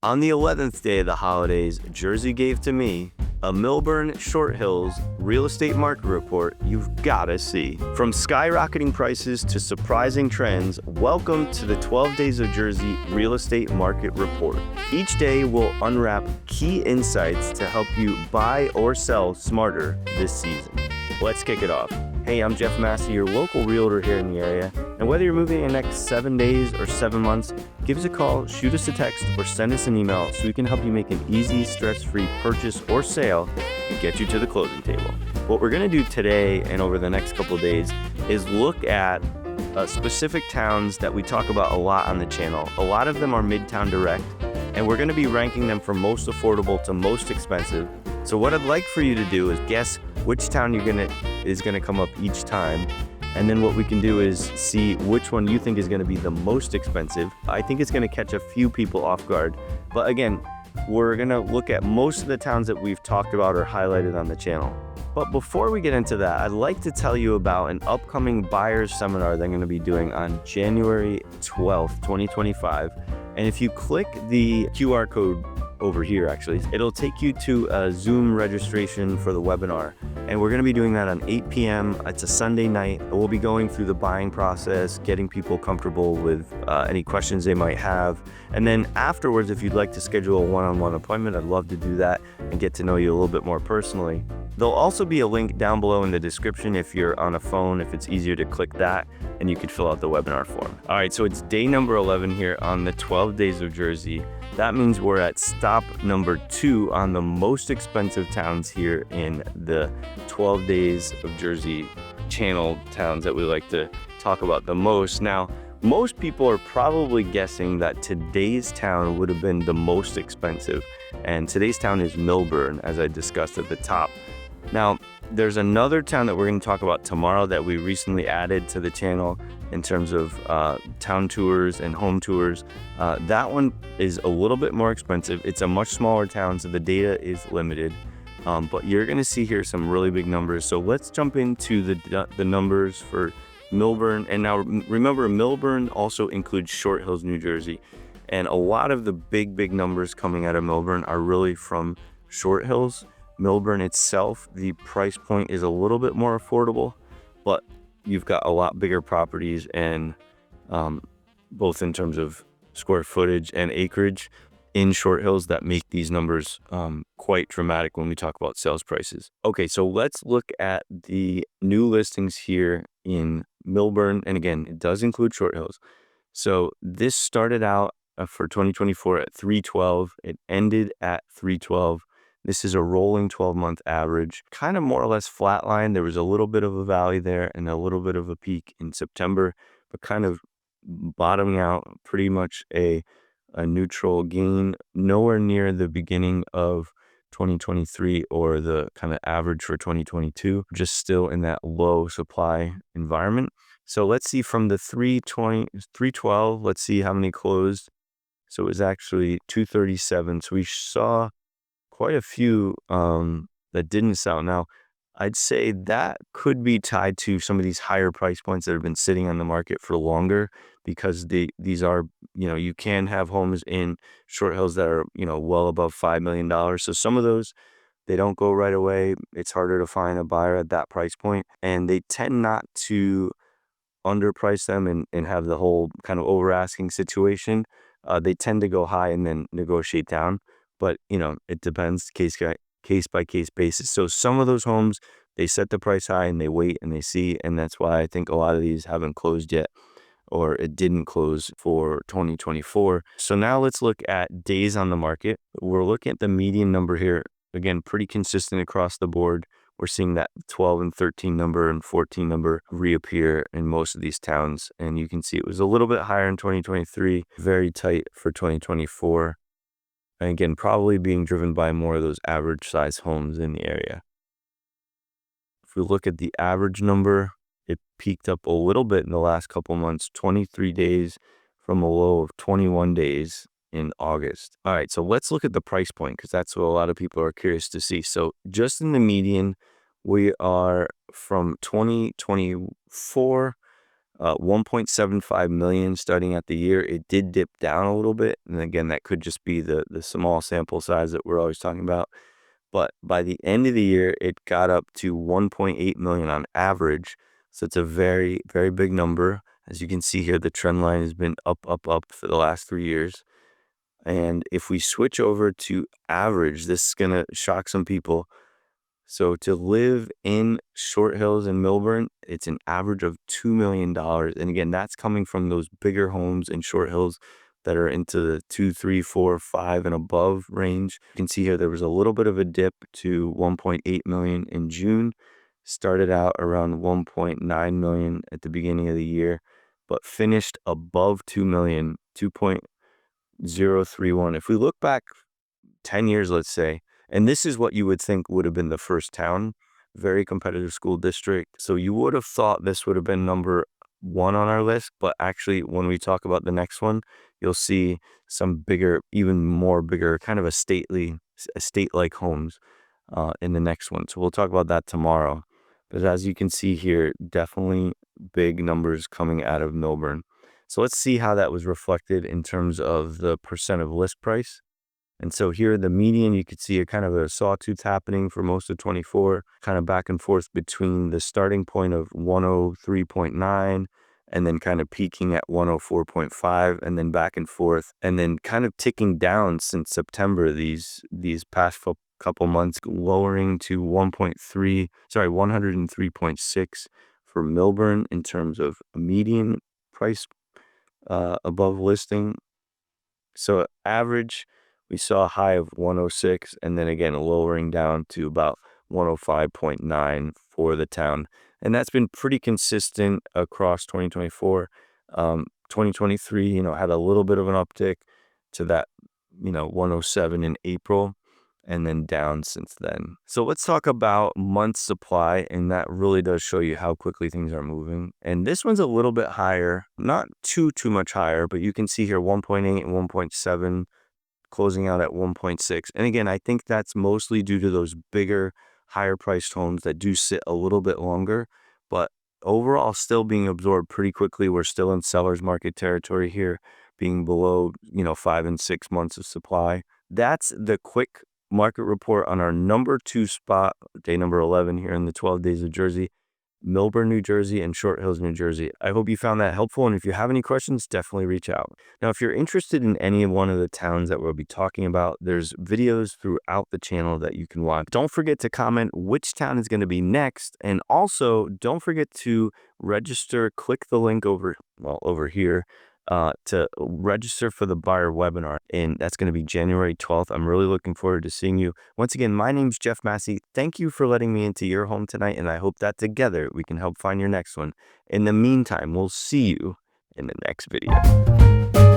On the 11th day of the holidays, Jersey gave to me a Millburn Short Hills real estate market report you've gotta see. From skyrocketing prices to surprising trends, welcome to the 12 Days of Jersey Real Estate Market Report. Each day will unwrap key insights to help you buy or sell smarter this season. Let's kick it off. Hey, I'm Jeff Massey, your local realtor here in the area. And whether you're moving in the next 7 days or 7 months, give us a call, shoot us a text, or send us an email so we can help you make an easy, stress-free purchase or sale and get you to the closing table. What we're going to do today and over the next couple of days is look at specific towns that we talk about a lot on the channel. A lot of them are Midtown Direct, and we're going to be ranking them from most affordable to most expensive. So what I'd like for you to do is guess which town is gonna come up each time, and then what we can do is see which one you think is gonna be the most expensive. I think it's gonna catch a few people off guard, but again, we're gonna look at most of the towns that we've talked about or highlighted on the channel. But before we get into that, I'd like to tell you about an upcoming buyers seminar that I'm gonna be doing on January 12th, 2025. And if you click the QR code over here, actually, it'll take you to a Zoom registration for the webinar. And we're gonna be doing that on 8 p.m. It's a Sunday night. We'll be going through the buying process, getting people comfortable with any questions they might have. And then afterwards, if you'd like to schedule a one-on-one appointment, I'd love to do that and get to know you a little bit more personally. There'll also be a link down below in the description if you're on a phone, if it's easier to click that, and you could fill out the webinar form. All right, so it's day number 11 here on the 12 Days of Jersey. That means we're at stop number 2 on the most expensive towns here in the 12 Days of Jersey channel towns that we like to talk about the most. Now, most people are probably guessing that today's town would have been the most expensive, and today's town is Millburn, as I discussed at the top. Now, there's another town that we're going to talk about tomorrow that we recently added to the channel in terms of town tours and home tours. That one is a little bit more expensive. It's a much smaller town, so the data is limited. But you're going to see here some really big numbers. So let's jump into the numbers for Millburn. And now remember, Millburn also includes Short Hills, New Jersey. And a lot of the big numbers coming out of Millburn are really from Short Hills. Millburn itself, the price point is a little bit more affordable, but you've got a lot bigger properties, and both in terms of square footage and acreage in Short Hills that make these numbers quite dramatic when we talk about sales prices. Okay, so let's look at the new listings here in Millburn, and again, it does include Short Hills. So this started out for 2024 at 312. It ended at 312. This is a rolling 12-month average, kind of more or less flatline. There was a little bit of a valley there and a little bit of a peak in September, but kind of bottoming out, pretty much a neutral gain, nowhere near the beginning of 2023 or the kind of average for 2022, just still in that low supply environment. So let's see from the 312, let's see how many closed. So it was actually 237. So we saw quite a few that didn't sell. Now, I'd say that could be tied to some of these higher price points that have been sitting on the market for longer, because these are, you can have homes in Short Hills that are, well above $5 million. So some of those, they don't go right away. It's harder to find a buyer at that price point, and they tend not to underprice them and have the whole kind of over asking situation. They tend to go high and then negotiate down. But, it depends case by case basis. So some of those homes, they set the price high and they wait and they see. And that's why I think a lot of these haven't closed yet, or it didn't close for 2024. So now let's look at days on the market. We're looking at the median number here. Again, pretty consistent across the board. We're seeing that 12 and 13 number and 14 number reappear in most of these towns. And you can see it was a little bit higher in 2023, very tight for 2024. And again, probably being driven by more of those average size homes in the area. If we look at the average number, it peaked up a little bit in the last couple months, 23 days from a low of 21 days in August. All right, so let's look at the price point, because that's what a lot of people are curious to see. So just in the median, we are from 2024 1.75 million starting at the year. It did dip down a little bit, and again, that could just be the small sample size that we're always talking about. But by the end of the year, it got up to 1.8 million on average. So it's a very, very big number. As you can see here, the trend line has been up, up, up for the last 3 years. And if we switch over to average, this is going to shock some people. So to live in Short Hills in Millburn, it's an average of $2 million. And again, that's coming from those bigger homes in Short Hills that are into the 2, 3, 4, 5 and above range. You can see here there was a little bit of a dip to 1.8 million in June. Started out around 1.9 million at the beginning of the year, but finished above 2 million, 2.031. If we look back 10 years, let's say, and this is what you would think would have been the first town, very competitive school district. So you would have thought this would have been number one on our list, but actually when we talk about the next one, you'll see some bigger, even more bigger, kind of estate-like homes in the next one. So we'll talk about that tomorrow. But as you can see here, definitely big numbers coming out of Millburn. So let's see how that was reflected in terms of the percent of list price. And so here, the median, you could see a kind of a sawtooth happening for most of 24, kind of back and forth between the starting point of 103.9 and then kind of peaking at 104.5 and then back and forth and then kind of ticking down since September, these past couple months, lowering to 103.6 for Millburn in terms of a median price above listing. So average, we saw a high of 106 and then again lowering down to about 105.9 for the town. And that's been pretty consistent across 2024. 2023, had a little bit of an uptick to that, 107 in April and then down since then. So let's talk about month supply, and that really does show you how quickly things are moving. And this one's a little bit higher, not too much higher, but you can see here 1.8 and 1.7 closing out at 1.6. And again, I think that's mostly due to those bigger, higher priced homes that do sit a little bit longer, but overall still being absorbed pretty quickly. We're still in seller's market territory here, being below, 5 and 6 months of supply. That's the quick market report on our number 2 spot, day number 11 here in the 12 days of Jersey, Millburn, New Jersey, and Short Hills, New Jersey. I hope you found that helpful, and if you have any questions, definitely reach out. Now, if you're interested in any one of the towns that we'll be talking about, there's videos throughout the channel that you can watch. Don't forget to comment which town is going to be next, and also don't forget to register. Click the link over here to register for the buyer webinar, and that's going to be January 12th. I'm really looking forward to seeing you. Once again, my name's Jeff Massey. Thank you for letting me into your home tonight, and I hope that together we can help find your next one. In the meantime, we'll see you in the next video.